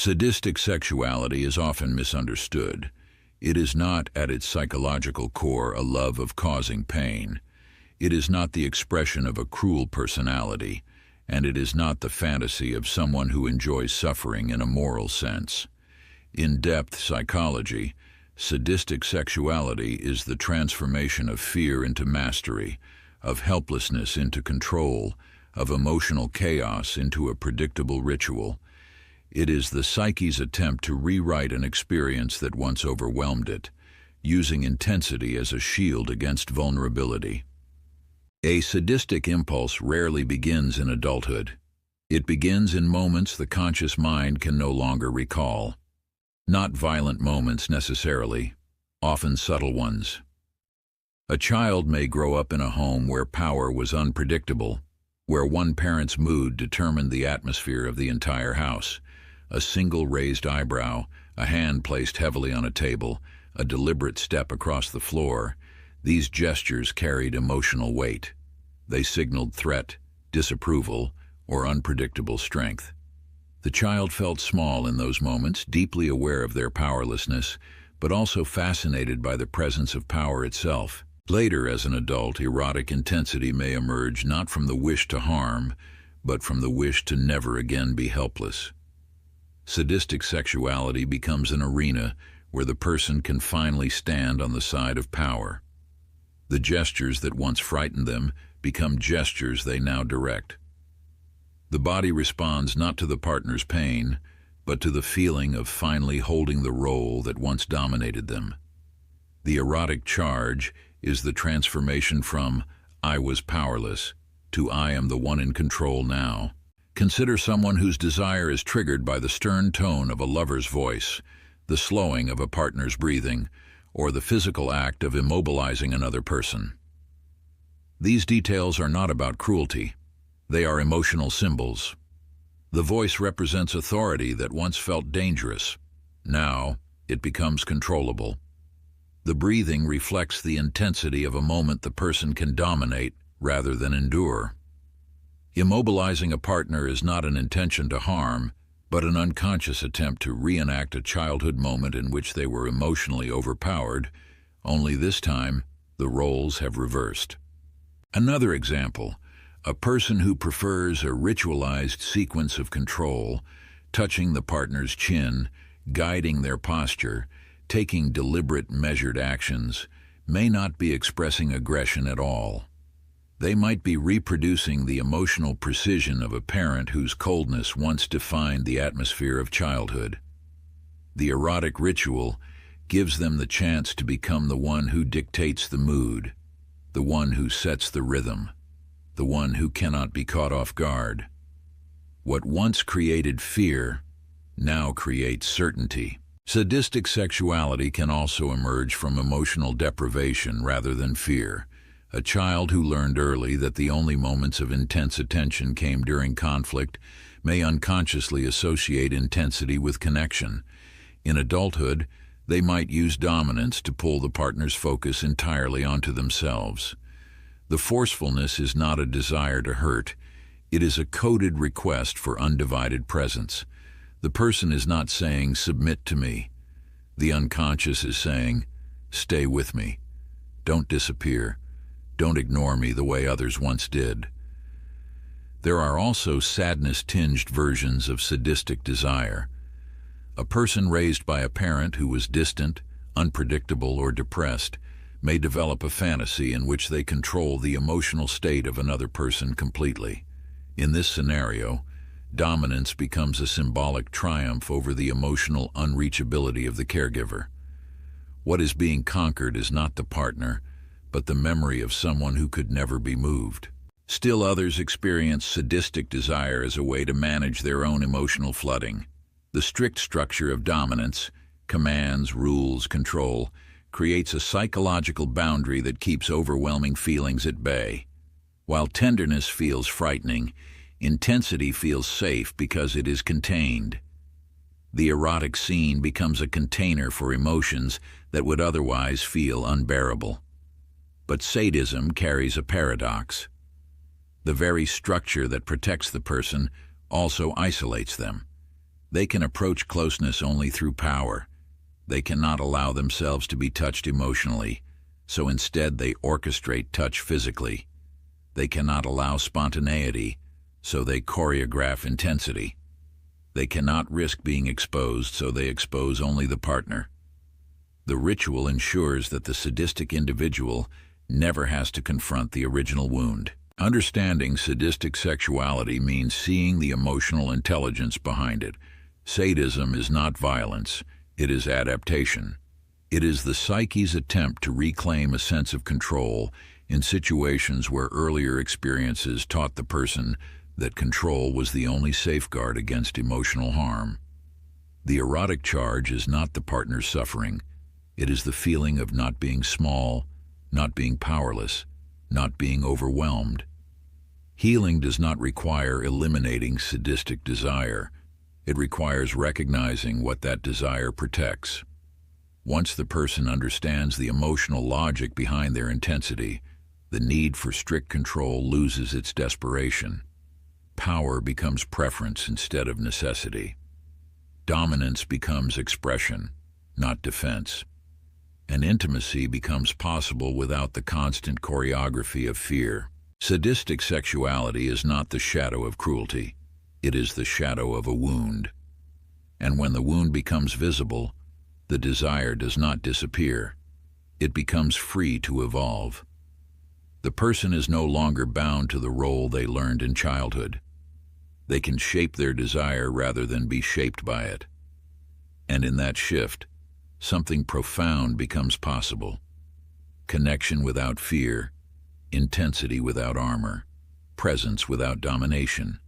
Sadistic sexuality is often misunderstood. It is not, at its psychological core, a love of causing pain. It is not the expression of a cruel personality, and it is not the fantasy of someone who enjoys suffering in a moral sense. In depth psychology, sadistic sexuality is the transformation of fear into mastery, of helplessness into control, of emotional chaos into a predictable ritual. It is the psyche's attempt to rewrite an experience that once overwhelmed it, using intensity as a shield against vulnerability. A sadistic impulse rarely begins in adulthood. It begins in moments the conscious mind can no longer recall. Not violent moments necessarily, often subtle ones. A child may grow up in a home where power was unpredictable, where one parent's mood determined the atmosphere of the entire house. A single raised eyebrow, a hand placed heavily on a table, a deliberate step across the floor. These gestures carried emotional weight. They signaled threat, disapproval, or unpredictable strength. The child felt small in those moments, deeply aware of their powerlessness, but also fascinated by the presence of power itself. Later, as an adult, erotic intensity may emerge not from the wish to harm, but from the wish to never again be helpless. Sadistic sexuality becomes an arena where the person can finally stand on the side of power. The gestures that once frightened them become gestures they now direct. The body responds not to the partner's pain, but to the feeling of finally holding the role that once dominated them. The erotic charge is the transformation from "I was powerless" to "I am the one in control now." Consider someone whose desire is triggered by the stern tone of a lover's voice, the slowing of a partner's breathing, or the physical act of immobilizing another person. These details are not about cruelty. They are emotional symbols. The voice represents authority that once felt dangerous. Now, it becomes controllable. The breathing reflects the intensity of a moment the person can dominate rather than endure. Immobilizing a partner is not an intention to harm, but an unconscious attempt to reenact a childhood moment in which they were emotionally overpowered, only this time the roles have reversed. Another example, a person who prefers a ritualized sequence of control, touching the partner's chin, guiding their posture, taking deliberate, measured actions, may not be expressing aggression at all. They might be reproducing the emotional precision of a parent whose coldness once defined the atmosphere of childhood. The erotic ritual gives them the chance to become the one who dictates the mood, the one who sets the rhythm, the one who cannot be caught off guard. What once created fear now creates certainty. Sadistic sexuality can also emerge from emotional deprivation rather than fear. A child who learned early that the only moments of intense attention came during conflict may unconsciously associate intensity with connection. In adulthood, they might use dominance to pull the partner's focus entirely onto themselves. The forcefulness is not a desire to hurt. It is a coded request for undivided presence. The person is not saying, "Submit to me." The unconscious is saying, "Stay with me. Don't disappear. Don't ignore me the way others once did." There are also sadness-tinged versions of sadistic desire. A person raised by a parent who was distant, unpredictable, or depressed may develop a fantasy in which they control the emotional state of another person completely. In this scenario, dominance becomes a symbolic triumph over the emotional unreachability of the caregiver. What is being conquered is not the partner, but the memory of someone who could never be moved. Still others experience sadistic desire as a way to manage their own emotional flooding. The strict structure of dominance, commands, rules, control, creates a psychological boundary that keeps overwhelming feelings at bay. While tenderness feels frightening, intensity feels safe because it is contained. The erotic scene becomes a container for emotions that would otherwise feel unbearable. But sadism carries a paradox. The very structure that protects the person also isolates them. They can approach closeness only through power. They cannot allow themselves to be touched emotionally, so instead they orchestrate touch physically. They cannot allow spontaneity, so they choreograph intensity. They cannot risk being exposed, so they expose only the partner. The ritual ensures that the sadistic individual never has to confront the original wound. Understanding sadistic sexuality means seeing the emotional intelligence behind it. Sadism is not violence, it is adaptation. It is the psyche's attempt to reclaim a sense of control in situations where earlier experiences taught the person that control was the only safeguard against emotional harm. The erotic charge is not the partner's suffering. It is the feeling of not being small, not being powerless, not being overwhelmed. Healing does not require eliminating sadistic desire. It requires recognizing what that desire protects. Once the person understands the emotional logic behind their intensity, the need for strict control loses its desperation. Power becomes preference instead of necessity. Dominance becomes expression, not defense. And intimacy becomes possible without the constant choreography of fear. Sadistic sexuality is not the shadow of cruelty. It is the shadow of a wound. And when the wound becomes visible, the desire does not disappear. It becomes free to evolve. The person is no longer bound to the role they learned in childhood. They can shape their desire rather than be shaped by it. And in that shift, something profound becomes possible. Connection without fear, intensity without armor, presence without domination.